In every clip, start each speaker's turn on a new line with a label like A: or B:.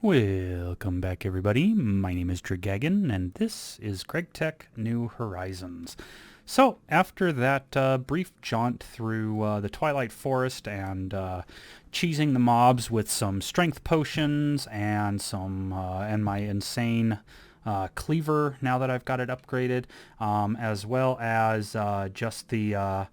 A: Welcome back, everybody. My name is Gregtech, and this is Gregtech New Horizons. So, after that brief jaunt through the Twilight Forest and cheesing the mobs with some strength potions and and my insane cleaver, now that I've got it upgraded, as well as just the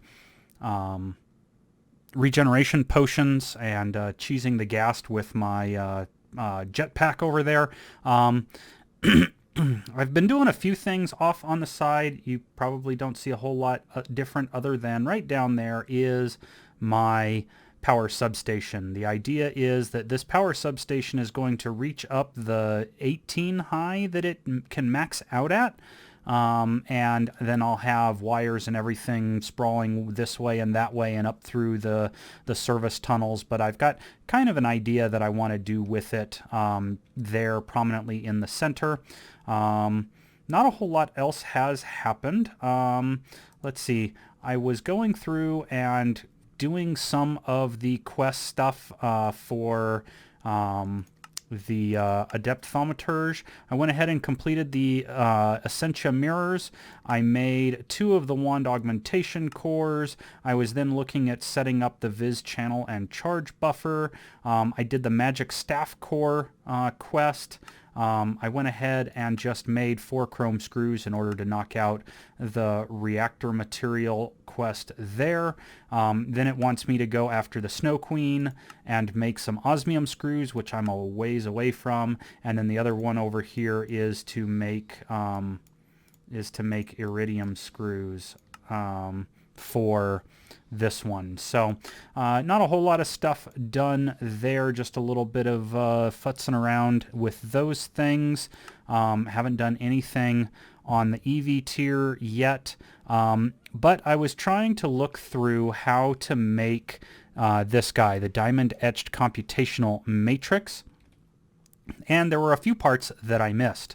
A: regeneration potions and cheesing the ghast with my jetpack over there. I've been doing a few things off on the side. You probably don't see a whole lot different other than right down there is my power substation. The idea is that this power substation is going to reach up the 18 high that it can max out at. And then I'll have wires and everything sprawling this way and that way and up through the service tunnels. But I've got kind of an idea that I want to do with it there prominently in the center. Not a whole lot else has happened. Let's see. I was going through and doing some of the quest stuff for the Adept Thaumaturge. I went ahead and completed the Essentia Mirrors. I made 2 of the Wand Augmentation Cores. I was then looking at setting up the Viz Channel and Charge Buffer. I did the Magic Staff Core quest. I went ahead and just made 4 chrome screws in order to knock out the reactor material quest there. Then it wants me to go after the Snow Queen and make some osmium screws, which I'm a ways away from. And then the other one over here is to make iridium screws for this one. So not a whole lot of stuff done there, just a little bit of futzing around with those things. Haven't done anything on the EV tier yet, but I was trying to look through how to make this guy, the diamond etched computational matrix, and there were a few parts that I missed.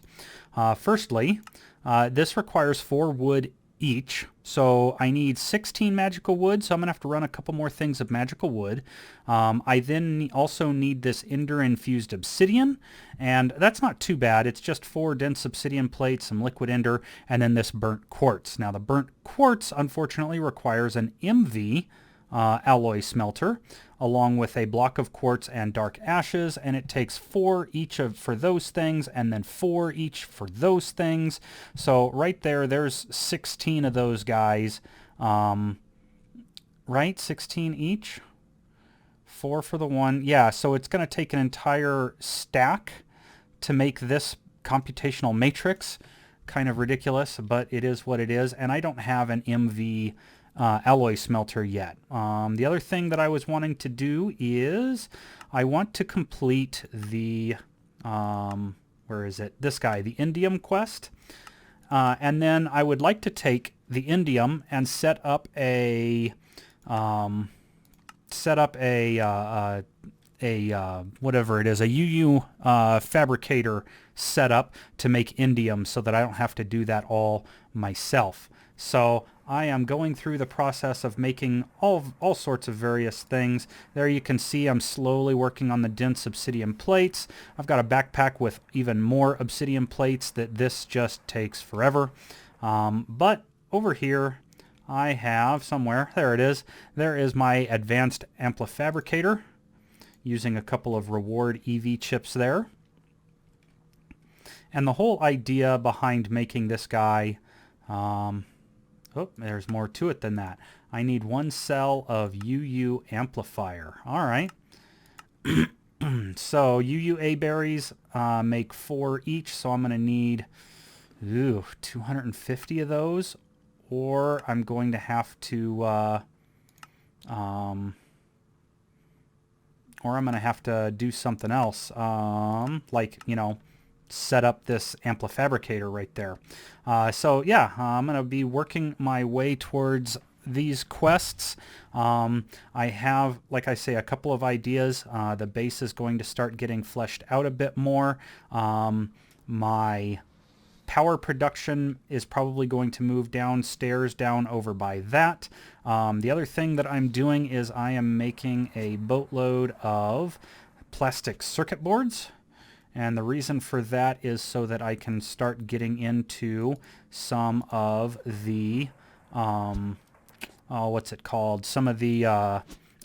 A: Firstly, this requires 4 wood each, so I need 16 magical wood, so I'm gonna have to run a couple more things of magical wood. I then also need this ender infused obsidian, and that's not too bad. It's just 4 dense obsidian plates, some liquid ender, and then this burnt quartz. Now the burnt quartz unfortunately requires an MV alloy smelter along with a block of quartz and dark ashes, and it takes 4 each for those things and then 4 each for those things. So right there's 16 of those guys, right? 16 each, 4 for the one. Yeah, so it's going to take an entire stack to make this computational matrix. Kind of ridiculous, but it is what it is, and I don't have an MV alloy smelter yet. The other thing that I was wanting to do is I want to complete the, where is it? This guy, the indium quest. And then I would like to take the indium and set up a whatever it is, a UU fabricator setup to make indium so that I don't have to do that all myself. So I am going through the process of making all sorts of various things. There you can see I'm slowly working on the dense obsidian plates. I've got a backpack with even more obsidian plates that this just takes forever. But over here I have somewhere, there it is, there is my advanced amplifabricator using a couple of reward EV chips there. And the whole idea behind making this guy, oh, there's more to it than that. I need 1 cell of UU amplifier. All right. So UUA berries make 4 each, so I'm going to need 250 of those, or I'm going to have to, or I'm going to have to do something else, like, you know, set up this amplifabricator right there. So yeah, I'm going to be working my way towards these quests. I have, like I say, a couple of ideas. The base is going to start getting fleshed out a bit more. My power production is probably going to move downstairs down over by that. The other thing that I'm doing is I am making a boatload of plastic circuit boards. And the reason for that is so that I can start getting into some of the, what's it called? Some of the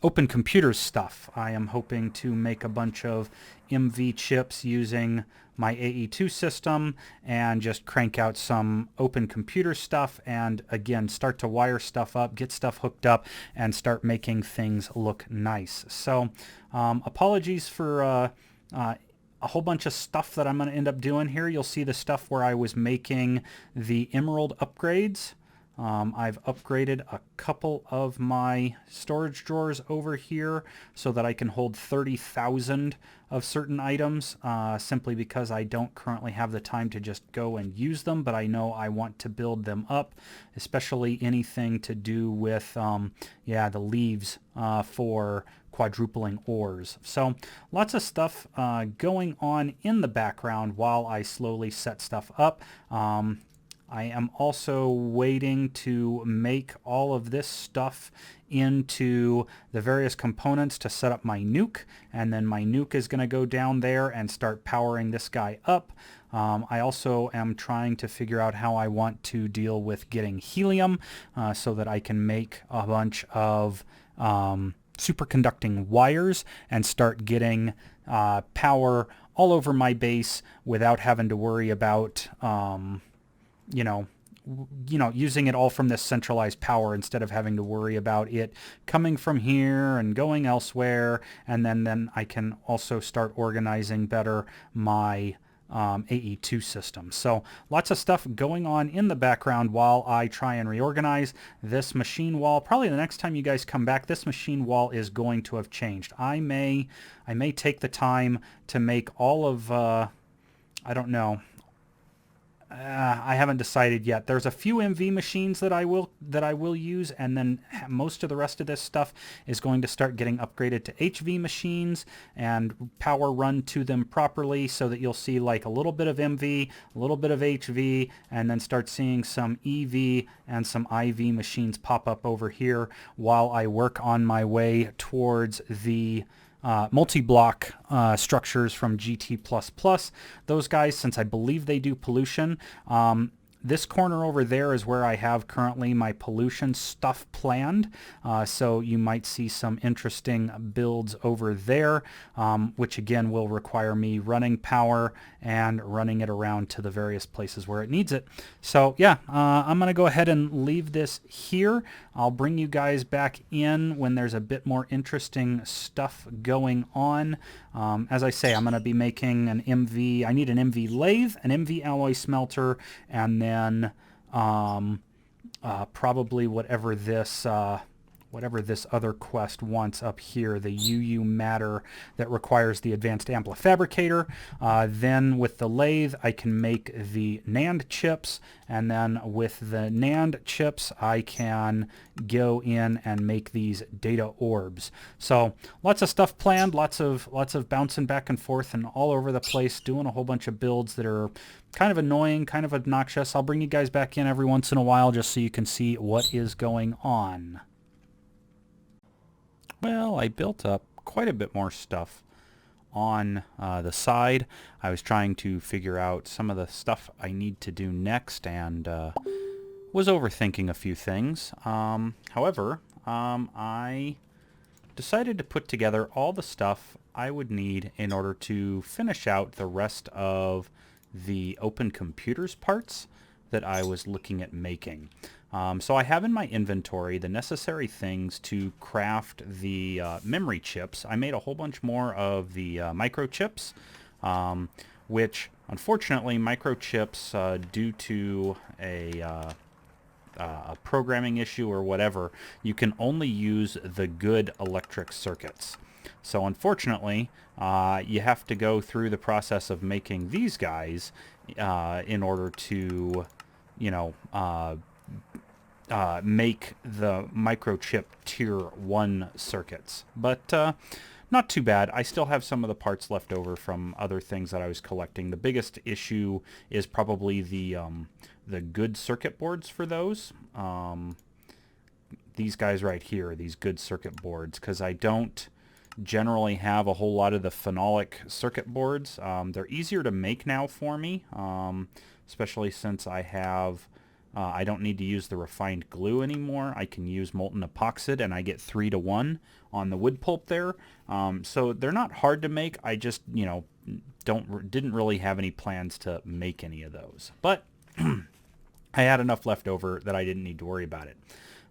A: Open Computers stuff. I am hoping to make a bunch of MV chips using my AE2 system and just crank out some Open Computer stuff and again start to wire stuff up, get stuff hooked up, and start making things look nice. So apologies for a whole bunch of stuff that I'm going to end up doing here. You'll see the stuff where I was making the Emerald upgrades. I've upgraded a couple of my storage drawers over here so that I can hold 30,000 of certain items, simply because I don't currently have the time to just go and use them, but I know I want to build them up, especially anything to do with the leaves for quadrupling ores. So lots of stuff going on in the background while I slowly set stuff up. I am also waiting to make all of this stuff into the various components to set up my nuke, and then my nuke is going to go down there and start powering this guy up. I also am trying to figure out how I want to deal with getting helium so that I can make a bunch of superconducting wires and start getting power all over my base without having to worry about using it all from this centralized power instead of having to worry about it coming from here and going elsewhere. And then I can also start organizing better my AE2 system. So lots of stuff going on in the background while I try and reorganize this machine wall. Probably the next time you guys come back, this machine wall is going to have changed. I may take the time to make all of, I don't know, I haven't decided yet. There's a few MV machines that I will use, and then most of the rest of this stuff is going to start getting upgraded to HV machines and power run to them properly, so that you'll see like a little bit of MV, a little bit of HV, and then start seeing some EV and some IV machines pop up over here while I work on my way towards the multi-block structures from GT++. Those guys, since I believe they do pollution, this corner over there is where I have currently my pollution stuff planned. So you might see some interesting builds over there, which again will require me running power and running it around to the various places where it needs it. So yeah, I'm going to go ahead and leave this here. I'll bring you guys back in when there's a bit more interesting stuff going on. As I say, I'm going to be making an MV. I need an MV lathe, an MV alloy smelter, and then probably whatever this other quest wants up here, the UU matter that requires the advanced amplifabricator. Then with the lathe, I can make the NAND chips, and then with the NAND chips, I can go in and make these data orbs. So lots of stuff planned, lots of bouncing back and forth and all over the place, doing a whole bunch of builds that are kind of annoying, kind of obnoxious. I'll bring you guys back in every once in a while just so you can see what is going on. Well, I built up quite a bit more stuff on the side. I was trying to figure out some of the stuff I need to do next, and was overthinking a few things. However, I decided to put together all the stuff I would need in order to finish out the rest of the Open Computers parts that I was looking at making. So I have in my inventory the necessary things to craft the memory chips. I made a whole bunch more of the microchips, which unfortunately microchips, due to a programming issue or whatever, you can only use the good electric circuits. So unfortunately, you have to go through the process of making these guys in order to, make the microchip tier 1 circuits. But not too bad. I still have some of the parts left over from other things that I was collecting. The biggest issue is probably the good circuit boards for those. These guys right here, these good circuit boards, because I don't generally have a whole lot of the phenolic circuit boards. They're easier to make now for me, especially since I don't need to use the refined glue anymore. I can use molten epoxid, and I get 3-to-1 on the wood pulp there. So they're not hard to make. I just, didn't really have any plans to make any of those. But I had enough left over that I didn't need to worry about it.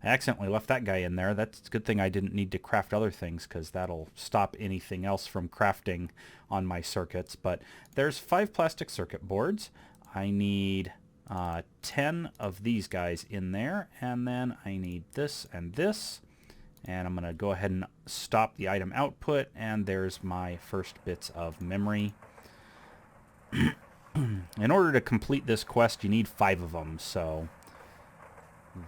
A: I accidentally left that guy in there. That's a good thing I didn't need to craft other things, because that'll stop anything else from crafting on my circuits. But there's 5 plastic circuit boards. I need 10 of these guys in there, and then I need this and this. And I'm going to go ahead and stop the item output, and there's my first bits of memory. In order to complete this quest, you need 5 of them, so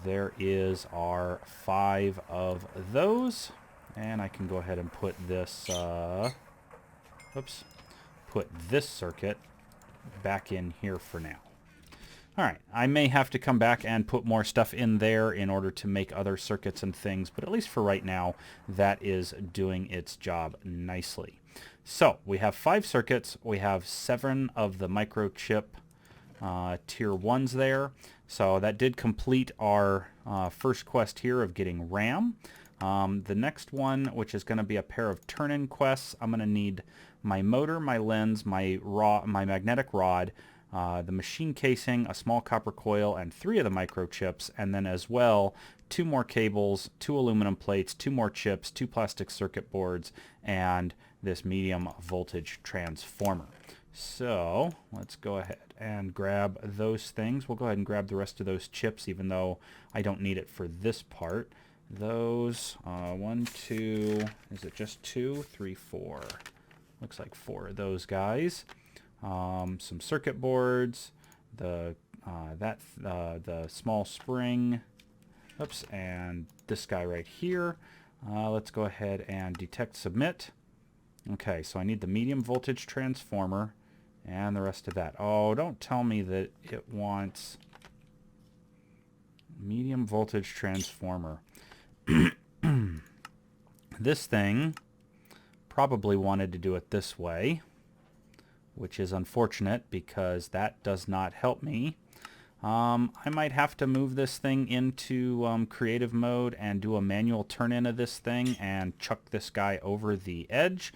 A: there is our 5 of those. And I can go ahead and put this, put this circuit back in here for now. Alright, I may have to come back and put more stuff in there in order to make other circuits and things, but at least for right now, that is doing its job nicely. So, we have 5 circuits, we have 7 of the microchip tier 1s there, so that did complete our first quest here of getting RAM. The next one, which is going to be a pair of turn-in quests, I'm going to need my motor, my lens, my magnetic rod, the machine casing, a small copper coil, and 3 of the microchips, and then as well 2 more cables, 2 aluminum plates, 2 more chips, 2 plastic circuit boards, and this medium voltage transformer. So let's go ahead and grab those things. We'll go ahead and grab the rest of those chips, even though I don't need it for this part. Those, 1, 2, is it just 2? 3, 4. Looks like 4 of those guys. Some circuit boards, the small spring, and this guy right here. Let's go ahead and detect submit. Okay, so I need the medium voltage transformer and the rest of that. Oh, don't tell me that it wants medium voltage transformer. This thing probably wanted to do it this way, which is unfortunate because that does not help me. I might have to move this thing into creative mode and do a manual turn-in of this thing and chuck this guy over the edge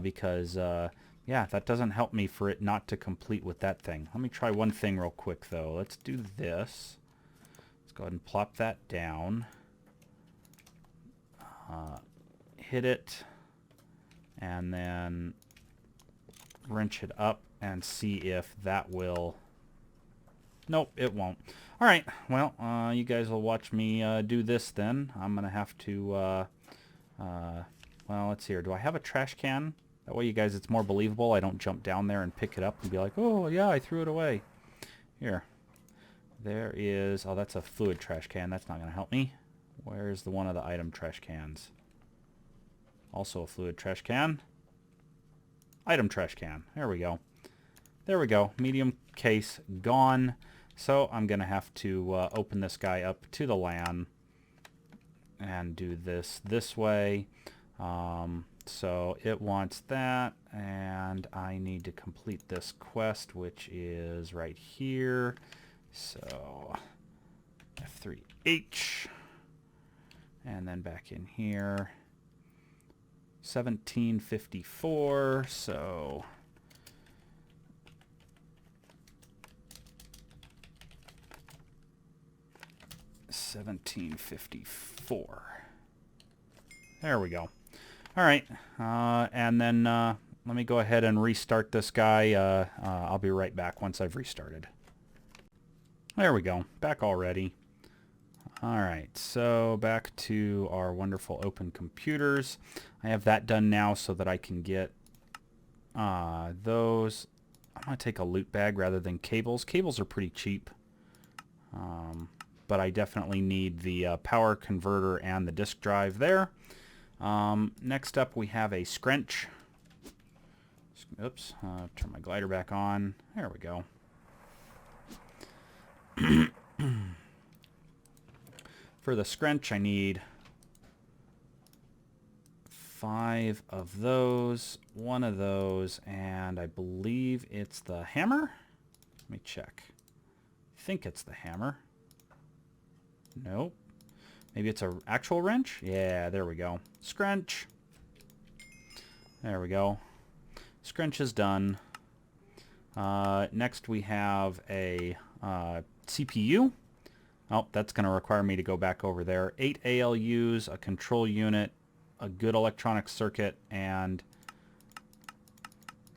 A: because, yeah, that doesn't help me for it not to complete with that thing. Let me try one thing real quick, though. Let's do this. Let's go ahead and plop that down. Hit it, and then wrench it up and see if that will... Nope, it won't. Alright, well, you guys will watch me do this then. I'm going to have to, well, let's see here. Do I have a trash can? That way, you guys, it's more believable. I don't jump down there and pick it up and be like, oh, yeah, I threw it away. Here. There is... Oh, that's a fluid trash can. That's not going to help me. Where's the one of the item trash cans? Also a fluid trash can. Item trash can. There we go. There we go. Medium case gone. So I'm going to have to open this guy up to the LAN and do this way. So it wants that, and I need to complete this quest, which is right here. So F3H, and then back in here. 1754, so... $17.54. There we go. All right, and then let me go ahead and restart this guy. I'll be right back once I've restarted. There we go. Back already. All right, so back to our wonderful open computers. I have that done now so that I can get those. I'm going to take a loot bag rather than cables. Cables are pretty cheap. But I definitely need the power converter and the disk drive there. Next up, we have a scrunch. Oops, turn my glider back on. There we go. For the scrunch, I need 5 of those, 1 of those, and I believe it's the hammer. Let me check. I think it's the hammer. Nope. Maybe it's an actual wrench? Yeah, there we go. Scrunch. There we go. Scrunch is done. Next we have a CPU. Oh, that's going to require me to go back over there. 8 ALUs, a control unit, a good electronic circuit, and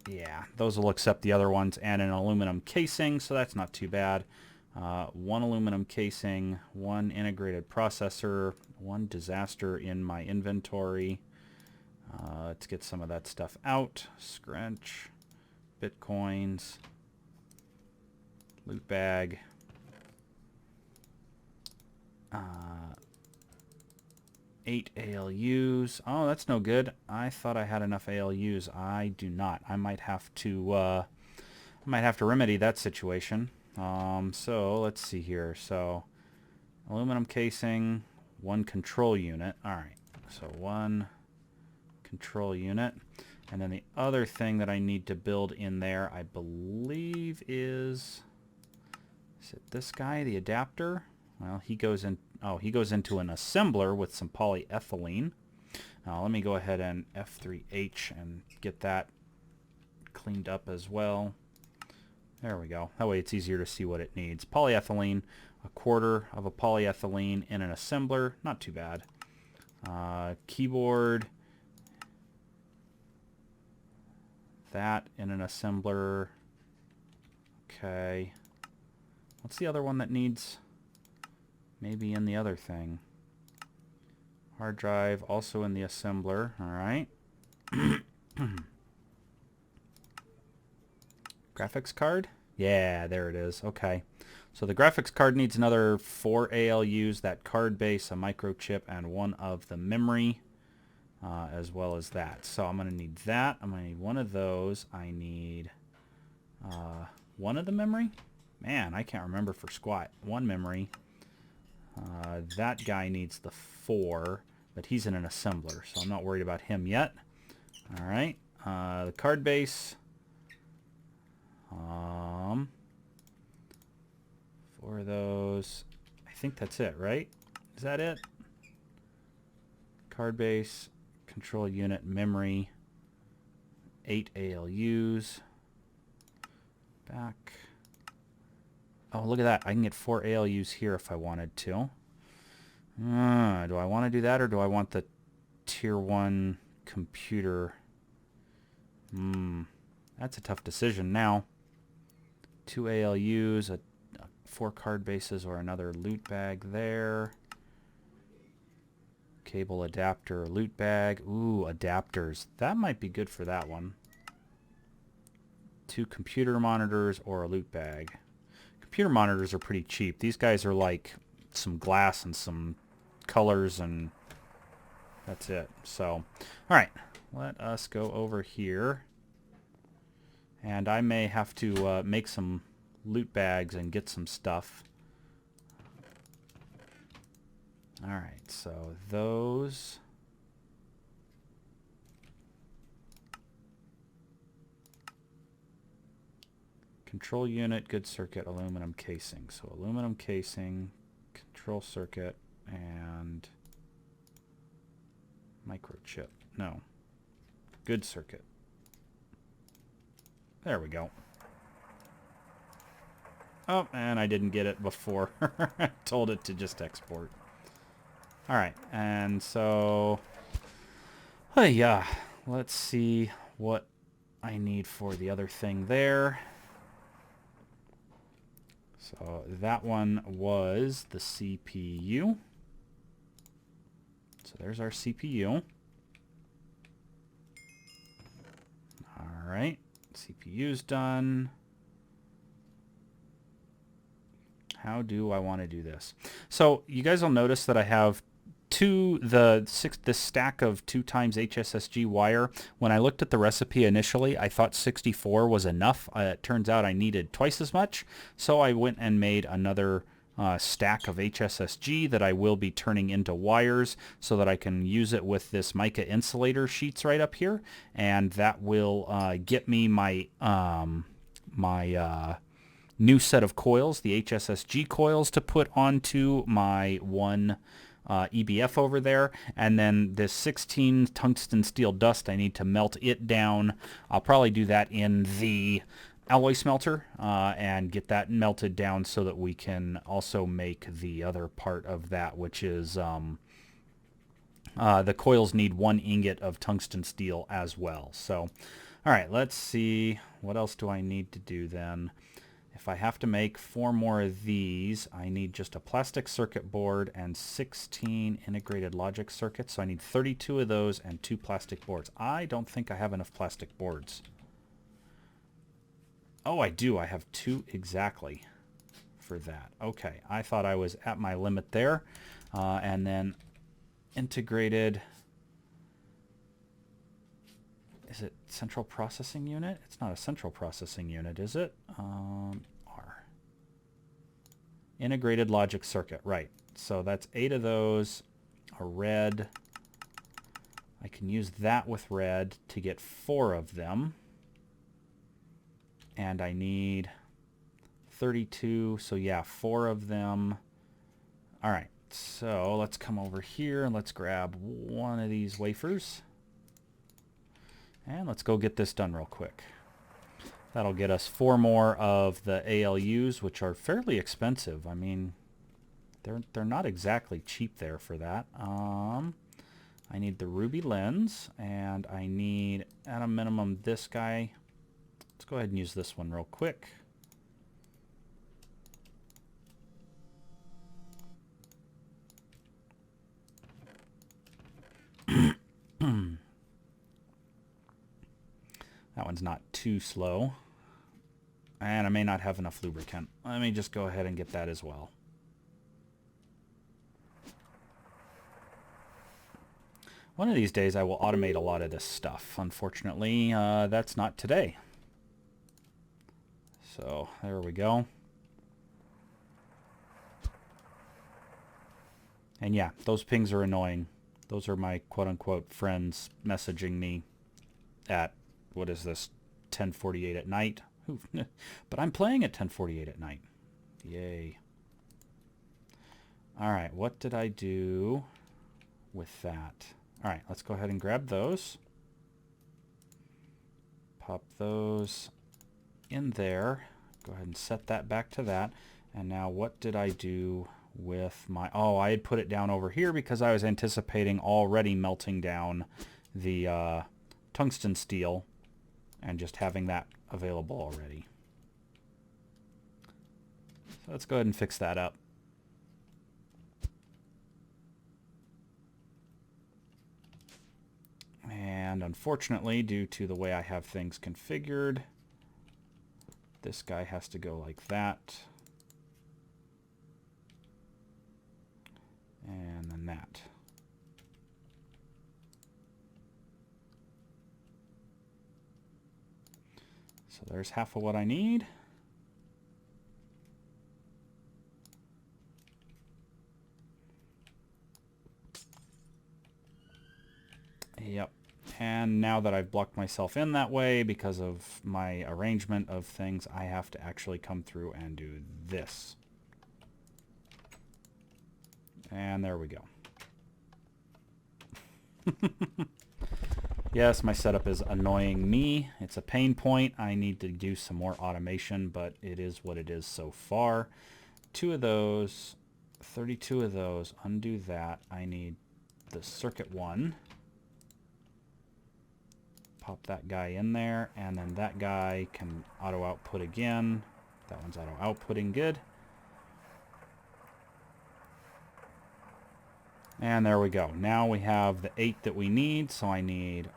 A: yeah, those will accept the other ones, and an aluminum casing, so that's not too bad. 1 aluminum casing, 1 integrated processor, 1 disaster in my inventory. Let's get some of that stuff out. Scrunch, bitcoins, loot bag. 8 ALUs. Oh, that's no good. I thought I had enough ALUs. I do not. I might have to remedy that situation. So let's see here. So aluminum casing, 1 control unit. All right. So 1 control unit, and then the other thing that I need to build in there, I believe, is it this guy, the adapter? Well, he goes in. Oh, he goes into an assembler with some polyethylene. Now, let me go ahead and F3H and get that cleaned up as well. There we go. That way it's easier to see what it needs. Polyethylene, 1/4 of a polyethylene in an assembler. Not too bad. Keyboard. That in an assembler. Okay. What's the other one that needs? Maybe in the other thing. Hard drive, also in the assembler. All right. Graphics card? Yeah, there it is. Okay. So the graphics card needs another 4 ALUs, that card base, a microchip, and 1 of the memory, as well as that. So I'm going to need that. I'm going to need 1 of those. I need 1 of the memory? Man, I can't remember for squat. 1 memory. That guy needs the 4, but he's in an assembler, so I'm not worried about him yet. All right. The card base. 4 of those. I think that's it, right? Is that it? Card base, control unit, memory, 8 ALUs. Back. Oh, look at that. I can get 4 ALUs here if I wanted to. Do I want to do that, or do I want the tier 1 computer? That's a tough decision now. 2 ALUs, 4 card bases, or another loot bag there. Cable adapter, loot bag. Ooh, adapters. That might be good for that one. 2 computer monitors or a loot bag. Computer monitors are pretty cheap. These guys are like some glass and some colors, and that's it. So, all right, let us go over here. And I may have to make some loot bags and get some stuff. All right, so those. Control unit, good circuit, aluminum casing. So aluminum casing, control circuit, and microchip. No. Good circuit. There we go. Oh, and I didn't get it before I told it to just export. All right, and so, yeah, let's see what I need for the other thing there. So that one was the CPU. So there's our CPU. All right, CPU's done. How do I want to do this? So you guys will notice that I have this stack of 2 times HSSG wire. When I looked at the recipe initially, I thought 64 was enough. It turns out I needed twice as much, so I went and made another stack of HSSG that I will be turning into wires so that I can use it with this mica insulator sheets right up here, and that will get me my new set of coils, the HSSG coils, to put onto my one EBF over there, and then this 16 tungsten steel dust, I need to melt it down. I'll probably do that in the alloy smelter and get that melted down so that we can also make the other part of that, which is the coils need 1 ingot of tungsten steel as well. So, all right, let's see. What else do I need to do then? If I have to make 4 more of these, I need just a plastic circuit board and 16 integrated logic circuits. So I need 32 of those and 2 plastic boards. I don't think I have enough plastic boards. Oh, I do. I have 2 exactly for that. Okay, I thought I was at my limit there. And then integrated... Is it central processing unit? It's not a central processing unit, is it? R. Integrated logic circuit, right. So that's 8 of those. A red. I can use that with red to get 4 of them. And I need 32, so yeah, 4 of them. All right, so let's come over here and let's grab one of these wafers. And let's go get this done real quick. That'll get us 4 more of the ALUs, which are fairly expensive. I mean, they're not exactly cheap there for that. I need the ruby lens, and I need, at a minimum, this guy. Let's go ahead and use this one real quick. That one's not too slow. And I may not have enough lubricant. Let me just go ahead and get that as well. One of these days I will automate a lot of this stuff. Unfortunately, that's not today. So there we go. And yeah, those pings are annoying. Those are my quote-unquote friends messaging me at, what is this, 10:48 at night? But I'm playing at 10:48 at night. Yay. All right, what did I do with that? All right, let's go ahead and grab those. Pop those in there. Go ahead and set that back to that. And now what did I do with my... Oh, I had put it down over here because I was anticipating already melting down the tungsten steel and just having that available already. So let's go ahead and fix that up. And unfortunately, due to the way I have things configured, this guy has to go like that. And then that. So there's half of what I need. Yep. And now that I've blocked myself in that way because of my arrangement of things, I have to actually come through and do this. And there we go. Yes, my setup is annoying me. It's a pain point. I need to do some more automation, but it is what it is so far. 2 of those, 32 of those, undo that. I need the circuit one. Pop that guy in there, and then that guy can auto output again. That one's auto outputting good. And there we go. Now we have the 8 that we need, so I need,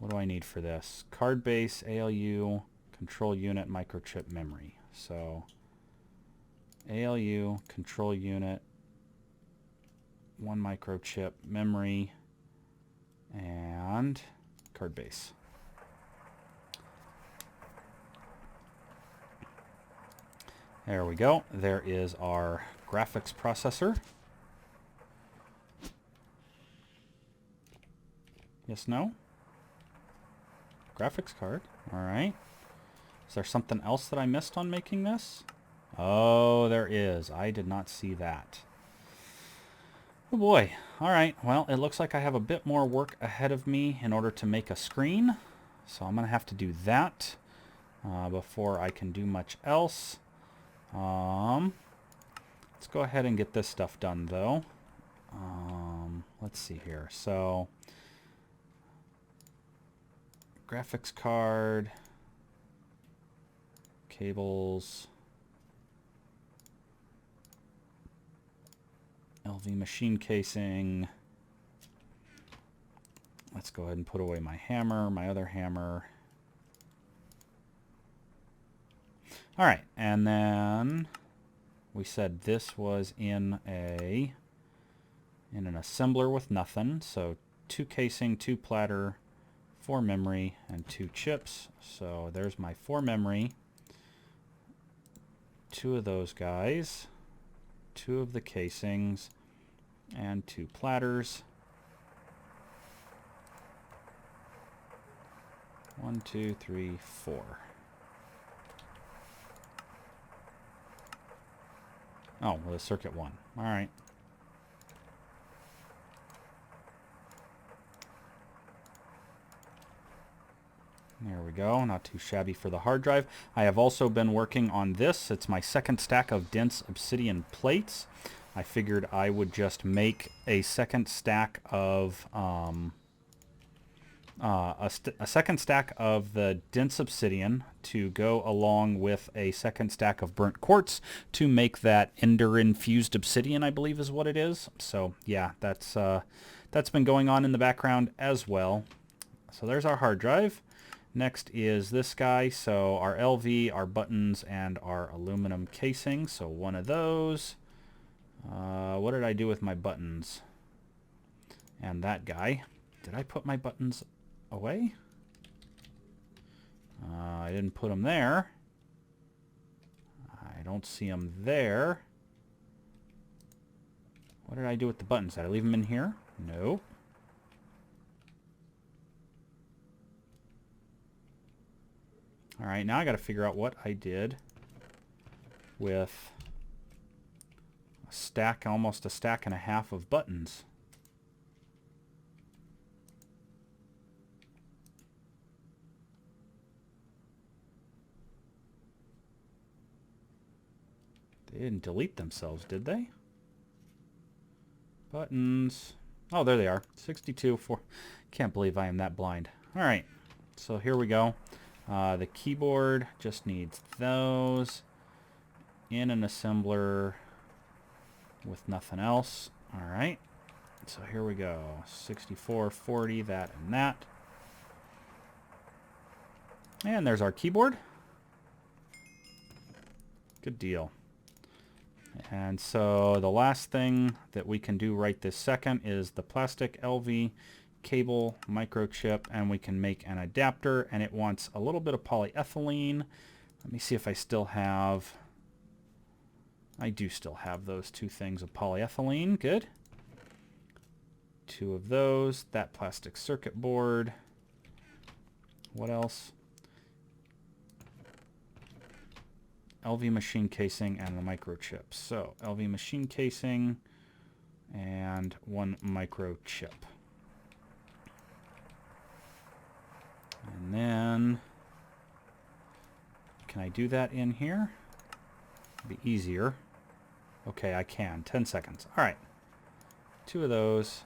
A: what do I need for this? Card base, ALU, control unit, microchip, memory. So ALU, control unit, 1 microchip, memory, and card base. There we go. There is our graphics processor. Yes, no? Graphics card. All right. Is there something else that I missed on making this? Oh, there is. I did not see that. Oh boy. All right. Well, it looks like I have a bit more work ahead of me in order to make a screen. So I'm going to have to do that before I can do much else. Let's go ahead and get this stuff done, though. Let's see here. So, graphics card, cables, LV machine casing. Let's go ahead and put away my hammer, my other hammer. All right, and then we said this was in an assembler with nothing. So 2 casing, 2 platter, 4 memory, and 2 chips. So there's my 4 memory, 2 of those guys, 2 of the casings, and 2 platters. 1, 2, 3, 4. Oh, well, the circuit 1. All right. There we go. Not too shabby for the hard drive. I have also been working on this. It's my second stack of dense obsidian plates. I figured I would just make a second stack of a second stack of the dense obsidian to go along with a second stack of burnt quartz to make that ender infused obsidian, I believe is what it is. So yeah, that's been going on in the background as well. So there's our hard drive. Next is this guy. So our LV, our buttons, and our aluminum casing. So one of those. What did I do with my buttons? And that guy. Did I put my buttons away? I didn't put them there. I don't see them there. What did I do with the buttons? Did I leave them in here? No. All right, now I got to figure out what I did with a stack, almost a stack and a half of buttons. They didn't delete themselves, did they? Buttons. Oh, there they are. 62, 4. Can't believe I am that blind. All right, so here we go. The keyboard just needs those in an assembler with nothing else. All right, so here we go. 64, 40, that and that. And there's our keyboard. Good deal. And so the last thing that we can do right this second is the plastic LV cable microchip, and we can make an adapter, and it wants a little bit of polyethylene. Let me see if I still have... I do still have those 2 things of polyethylene. Good. 2 of those. That plastic circuit board. What else? LV machine casing and the microchip. So LV machine casing and 1 microchip. And then, can I do that in here? It'd be easier. Okay, I can. 10 seconds. All right. 2 of those.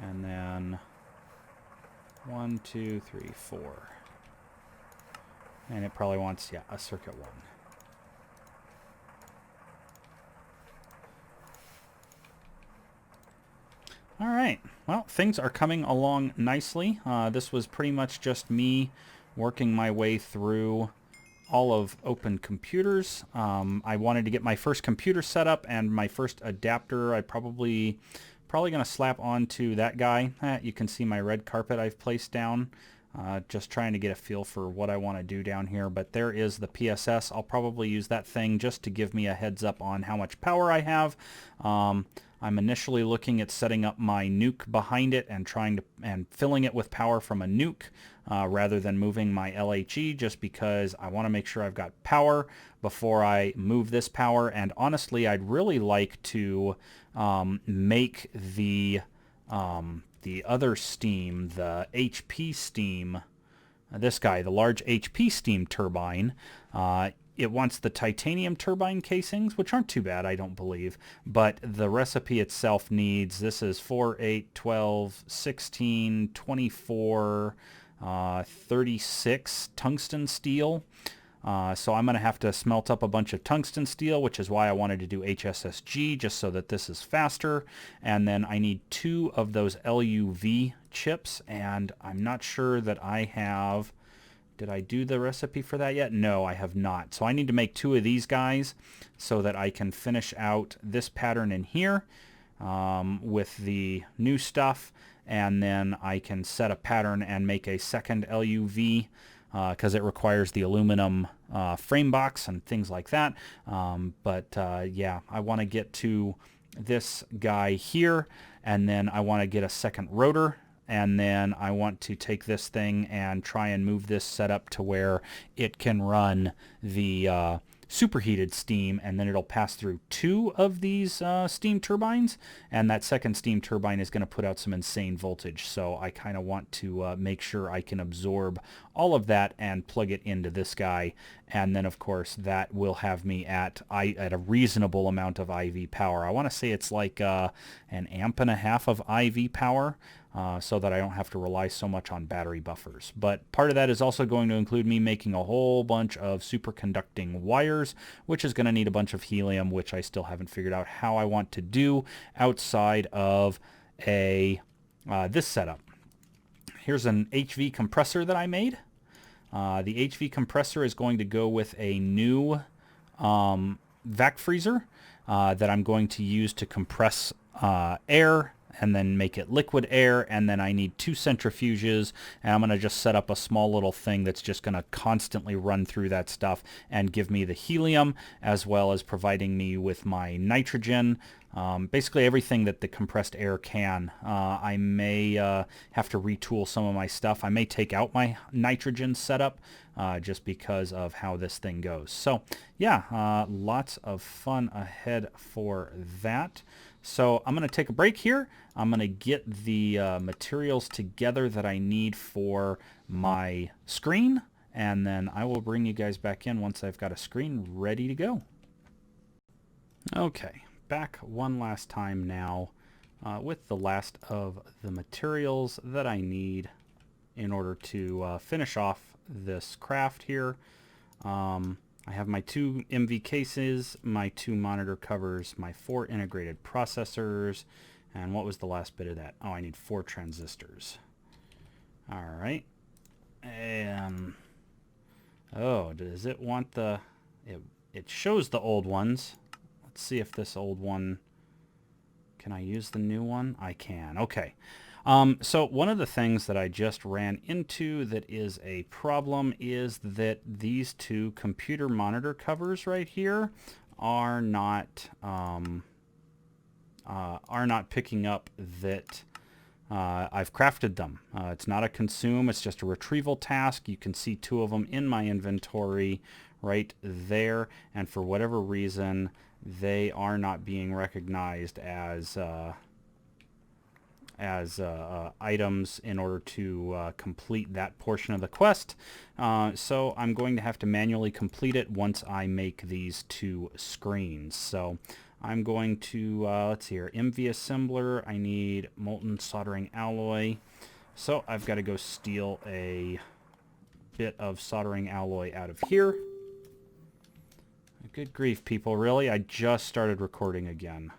A: And then 1, 2, 3, 4. And it probably wants, yeah, a circuit 1. All right, well, things are coming along nicely. This was pretty much just me working my way through all of Open Computers. I wanted to get my first computer set up and my first adapter. I probably going to slap onto that guy. You can see my red carpet I've placed down. Just trying to get a feel for what I want to do down here. But there is the PSS. I'll probably use that thing just to give me a heads up on how much power I have. I'm initially looking at setting up my nuke behind it and filling it with power from a nuke rather than moving my LHE, just because I want to make sure I've got power before I move this power. And honestly, I'd really like to make the other steam, the HP steam, this guy, the large HP steam turbine. It wants the titanium turbine casings, which aren't too bad, I don't believe, but the recipe itself needs, this is 4, 8, 12, 16, 24, 36 tungsten steel. So I'm going to have to smelt up a bunch of tungsten steel, which is why I wanted to do HSSG, just so that this is faster. And then I need 2 of those LUV chips, and I'm not sure that I have... Did I do the recipe for that yet? No, I have not. So I need to make 2 of these guys so that I can finish out this pattern in here with the new stuff, and then I can set a pattern and make a second LUV because it requires the aluminum frame box and things like that. Yeah, I want to get to this guy here, and then I want to get a second rotor. And then I want to take this thing and try and move this setup to where it can run the superheated steam, and then it'll pass through 2 of these steam turbines, and that second steam turbine is going to put out some insane voltage. So I kind of want to make sure I can absorb all of that and plug it into this guy, and then of course that will have me at a reasonable amount of IV power. I want to say it's like an 1.5 amp of IV power. So that I don't have to rely so much on battery buffers. But part of that is also going to include me making a whole bunch of superconducting wires, which is going to need a bunch of helium, which I still haven't figured out how I want to do outside of this setup. Here's an HV compressor that I made. The HV compressor is going to go with a new vac freezer that I'm going to use to compress air and then make it liquid air, and then I need 2 centrifuges, and I'm going to just set up a small little thing that's just going to constantly run through that stuff and give me the helium, as well as providing me with my nitrogen, basically everything that the compressed air can. I may have to retool some of my stuff. I may take out my nitrogen setup just because of how this thing goes. So yeah, lots of fun ahead for that. So I'm going to take a break here. I'm going to get the materials together that I need for my screen, and then I will bring you guys back in once I've got a screen ready to go. Okay, back one last time now with the last of the materials that I need in order to finish off this craft here. I have my 2 MV cases, my 2 monitor covers, my 4 integrated processors, and what was the last bit of that? Oh, I need 4 transistors. All right. And oh, does it want the... It shows the old ones. Let's see if this old one... Can I use the new one? I can. Okay. So one of the things that I just ran into that is a problem is that these 2 computer monitor covers right here are not picking up that I've crafted them. It's not a consume, it's just a retrieval task. You can see 2 of them in my inventory right there, and for whatever reason they are not being recognized as items in order to complete that portion of the quest. So I'm going to have to manually complete it once I make these 2 screens. So I'm going to, let's see here, MV assembler, I need molten soldering alloy. So I've got to go steal a bit of soldering alloy out of here. Good grief, people, really? I just started recording again.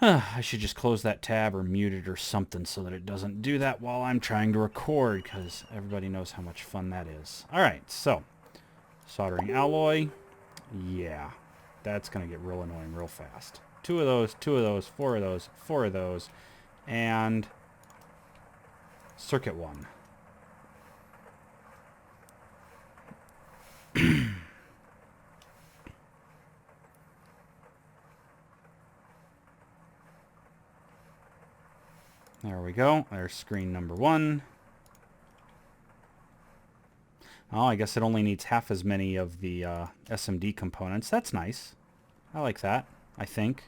A: I should just close that tab or mute it or something so that it doesn't do that while I'm trying to record, because everybody knows how much fun that is. Alright, so soldering alloy. Yeah, that's going to get real annoying real fast. 2 of those, 2 of those, 4 of those, 4 of those, and circuit 1. There we go. There's screen number 1. Oh, I guess it only needs half as many of the SMD components. That's nice. I like that, I think.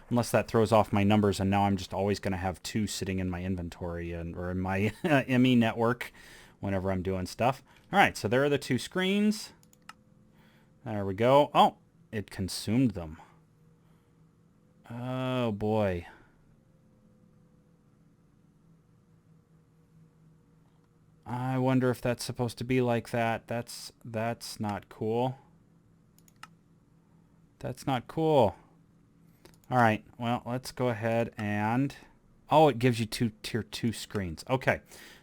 A: Unless that throws off my numbers and now I'm just always going to have 2 sitting in my inventory or in my ME network whenever I'm doing stuff. All right, so there are the 2 screens. There we go. Oh, it consumed them. Oh, boy. I wonder if that's supposed to be like that. That's not cool. That's not cool. All right, well, let's go ahead and... Oh, it gives you 2 tier 2 screens. Okay.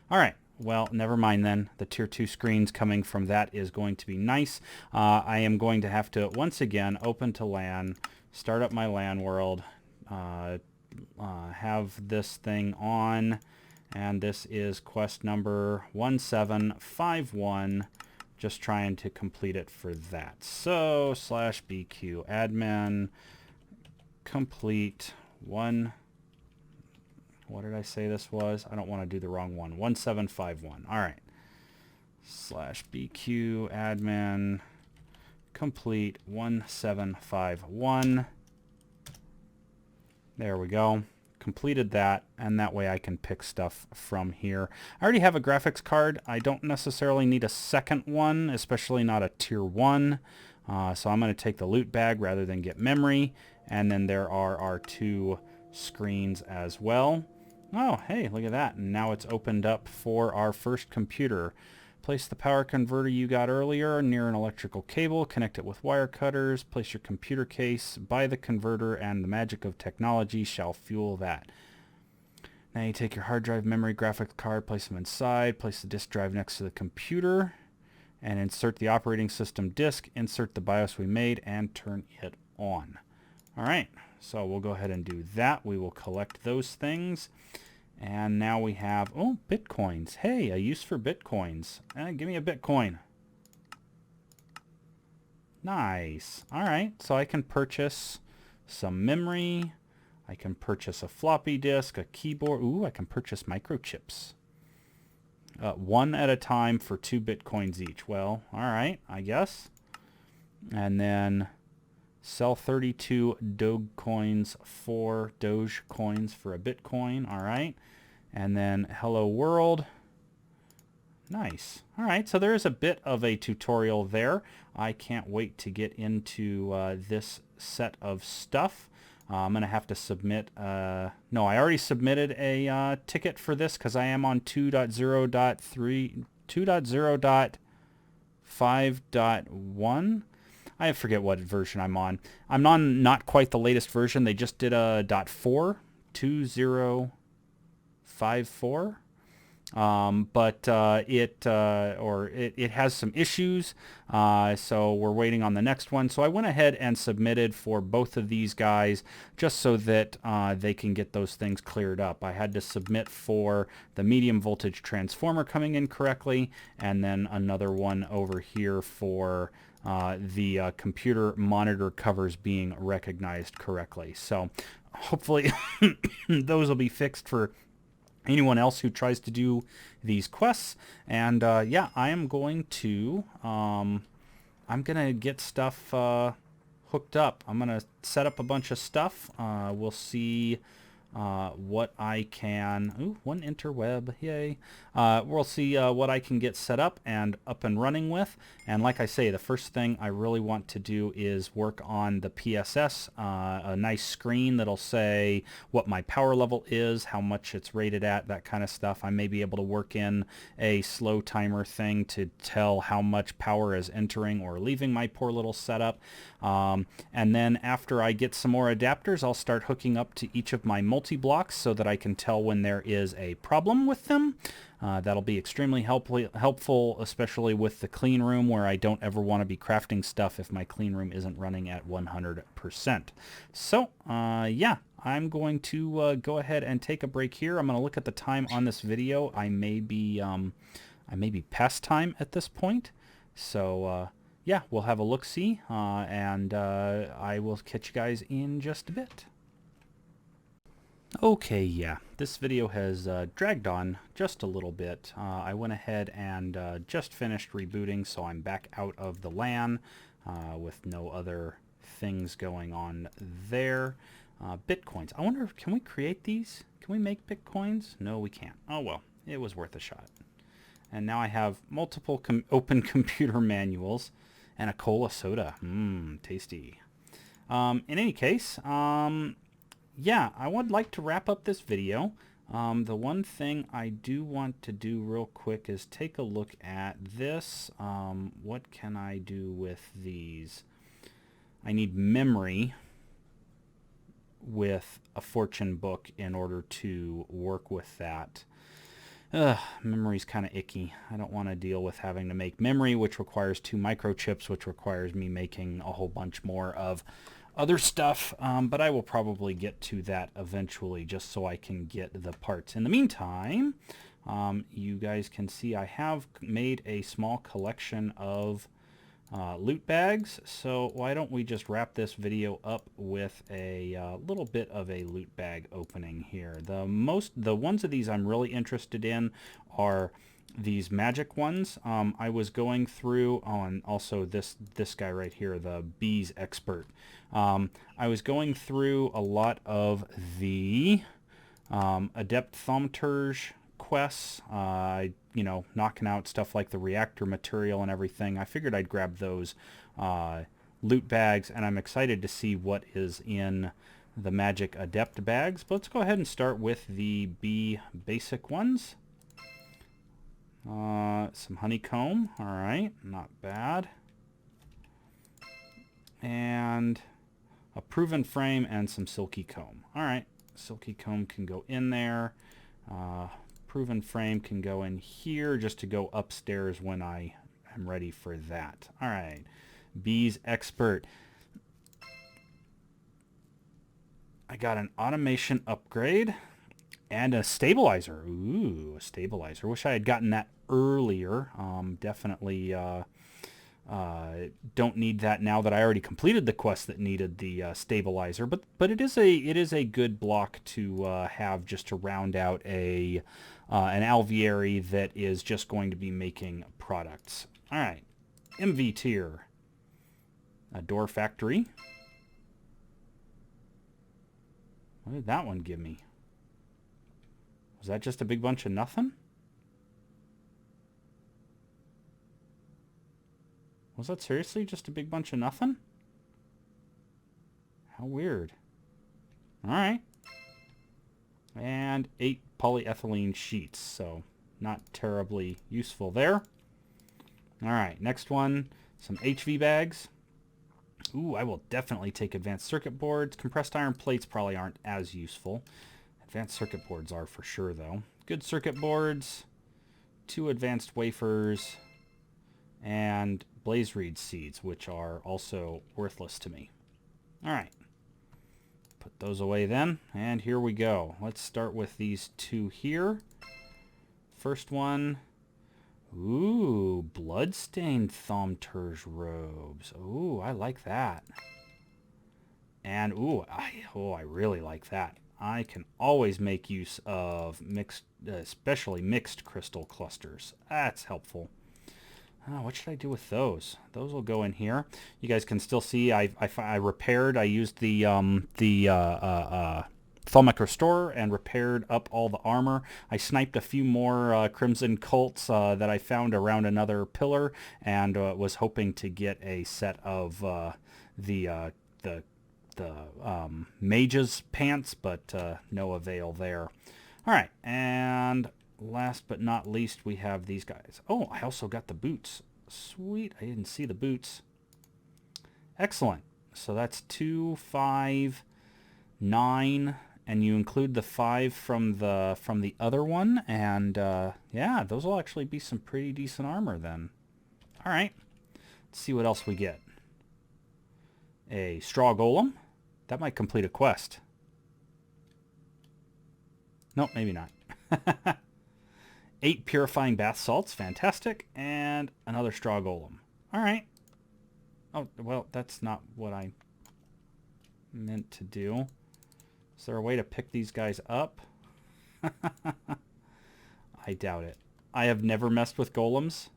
A: All right. Well, never mind then. The tier 2 screens coming from that is going to be nice. I am going to have to, once again, open to LAN, start up my LAN world, have this thing on, and this is quest number 1751, just trying to complete it for that. So, /BQ admin, complete one... What did I say this was? I don't want to do the wrong one. 1751. All right. /BQ admin complete 1751. There we go. Completed that, and that way I can pick stuff from here. I already have a graphics card. I don't necessarily need a second one, especially not a tier 1. So I'm going to take the loot bag rather than get memory. And then there are our 2 screens as well. Oh, hey, look at that. And now it's opened up for our first computer. Place the power converter you got earlier near an electrical cable. Connect it with wire cutters. Place your computer case by the converter, and the magic of technology shall fuel that. Now you take your hard drive, memory, graphics card, place them inside. Place the disk drive next to the computer, and insert the operating system disk. Insert the BIOS we made, and turn it on. All right. So we'll go ahead and do that. We will collect those things. And now we have, oh, Bitcoins. Hey, a use for Bitcoins. Give me a Bitcoin. Nice. All right. So I can purchase some memory. I can purchase a floppy disk, a keyboard. Ooh, I can purchase microchips. 1 at a time for 2 Bitcoins each. Well, all right, I guess. And then... sell 32 Dogecoins for Dogecoins for a Bitcoin. All right. And then hello world. Nice. All right. So there is a bit of a tutorial there. I can't wait to get into this set of stuff. I'm going to have to submit... no, I already submitted a ticket for this because I am on 2.0.3, 2.0.5.1. I forget what version I'm on. I'm on not quite the latest version. They just did a .4, 2054. But it has some issues, so we're waiting on the next one. So I went ahead and submitted for both of these guys just so that they can get those things cleared up. I had to submit for the medium voltage transformer coming in correctly, and then another one over here for the computer monitor covers being recognized correctly. So hopefully those will be fixed for anyone else who tries to do these quests. And yeah, I am going to get stuff hooked up. I'm gonna set up a bunch of stuff. We'll see what I can... Ooh, 1 interweb, yay. We'll see what I can get set up and running with. And like I say, the first thing I really want to do is work on the PSS, a nice screen that'll say what my power level is, how much it's rated at, that kind of stuff. I may be able to work in a slow timer thing to tell how much power is entering or leaving my poor little setup. And then after I get some more adapters, I'll start hooking up to each of my multi-blocks so that I can tell when there is a problem with them. That'll be extremely helpful, especially with the clean room, where I don't ever want to be crafting stuff if my clean room isn't running at 100%. So, yeah, I'm going to go ahead and take a break here. I'm going to look at the time on this video. I may be past time at this point. So, yeah, we'll have a look-see, and I will catch you guys in just a bit. Okay, yeah, this video has dragged on just a little bit. I went ahead and just finished rebooting, so I'm back out of the LAN with no other things going on there. Bitcoins. I wonder, can we create these? Can we make Bitcoins? No, we can't. Oh well, it was worth a shot. And now I have multiple open computer manuals and a cola soda. Tasty. In any case, yeah, I would like to wrap up this video. The one thing I do want to do real quick is take a look at this. What can I do with these? I need memory with a fortune book in order to work with that. Memory's kind of icky. I don't want to deal with having to make memory, which requires 2 microchips, which requires me making a whole bunch more of other stuff, but I will probably get to that eventually, just so I can get the parts. In the meantime, you guys can see I have made a small collection of loot bags, so why don't we just wrap this video up with a little bit of a loot bag opening here. The ones of these I'm really interested in are these magic ones. I was going through, and also this guy right here, the Bees Expert. I was going through a lot of the Adept Thaumaturge quests, you know, knocking out stuff like the reactor material and everything. I figured I'd grab those loot bags, and I'm excited to see what is in the magic adept bags. But let's go ahead and start with the bee basic ones. Some honeycomb, all right, not bad. And a proven frame and some silky comb. All right, silky comb can go in there. Proven frame can go in here just to go upstairs when I am ready for that. All right, Bees Expert. I got an automation upgrade and a stabilizer. Ooh, a stabilizer. Wish I had gotten that earlier. Definitely don't need that now that I already completed the quest that needed the stabilizer. But it is a good block to have, just to round out an alveary that is just going to be making products. All right, MV tier. A door factory. What did that one give me? Was that just a big bunch of nothing? Was that seriously just a big bunch of nothing? How weird. Alright. And 8 polyethylene sheets, so not terribly useful there. Alright, next one, some HV bags. Ooh, I will definitely take advanced circuit boards. Compressed iron plates probably aren't as useful. Advanced circuit boards are for sure, though. Good circuit boards, 2 advanced wafers, and blaze reed seeds, which are also worthless to me. All right, put those away then, and here we go. Let's start with these 2 here. First one, ooh, bloodstained thaumaturge robes. Ooh, I like that. And ooh, I really like that. I can always make use of mixed, especially mixed crystal clusters. That's helpful. What should I do with those? Those will go in here. You guys can still see I repaired. I used the Thalmic Restorer and repaired up all the armor. I sniped a few more Crimson Cults that I found around another pillar, and was hoping to get a set of the mage's pants, but no avail there. All right, and last but not least, we have these guys. Oh, I also got the boots. Sweet, I didn't see the boots. Excellent. So that's 2, 5, 9, and you include the 5 from the other one, and yeah, those will actually be some pretty decent armor then. All right, let's see what else we get. A straw golem. That might complete a quest. Nope, maybe not. 8 purifying bath salts, fantastic, and another straw golem. All right. Oh, well, that's not what I meant to do. Is there a way to pick these guys up? I doubt it. I have never messed with golems.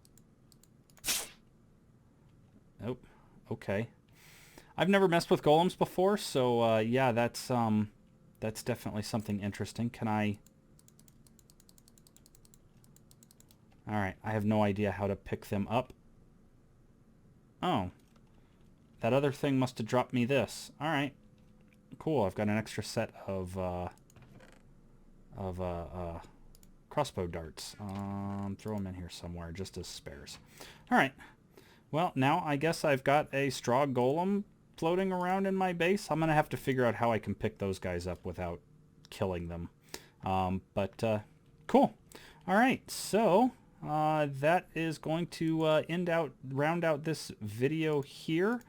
A: Oh, okay. I've never messed with golems before, so yeah, that's definitely something interesting. Can I... All right, I have no idea how to pick them up. Oh, that other thing must have dropped me this. All right, cool. I've got an extra set of crossbow darts. Throw them in here somewhere just as spares. All right. Well, now I guess I've got a straw golem floating around in my base. I'm gonna have to figure out how I can pick those guys up without killing them. But cool. All right, so that is going to round out this video here.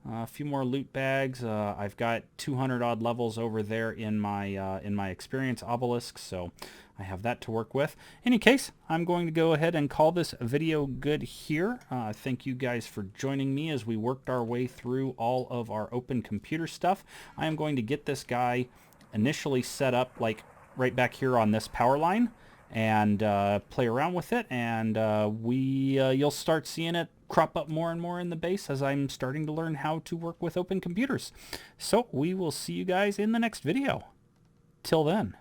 A: A few more loot bags. I've got 200 odd levels over there in my experience obelisk, so I have that to work with. In any case, I'm going to go ahead and call this video good here. Thank you guys for joining me as we worked our way through all of our open computer stuff. I am going to get this guy initially set up like right back here on this power line and play around with it, and you'll start seeing it crop up more and more in the base as I'm starting to learn how to work with open computers. So we will see you guys in the next video. Till then.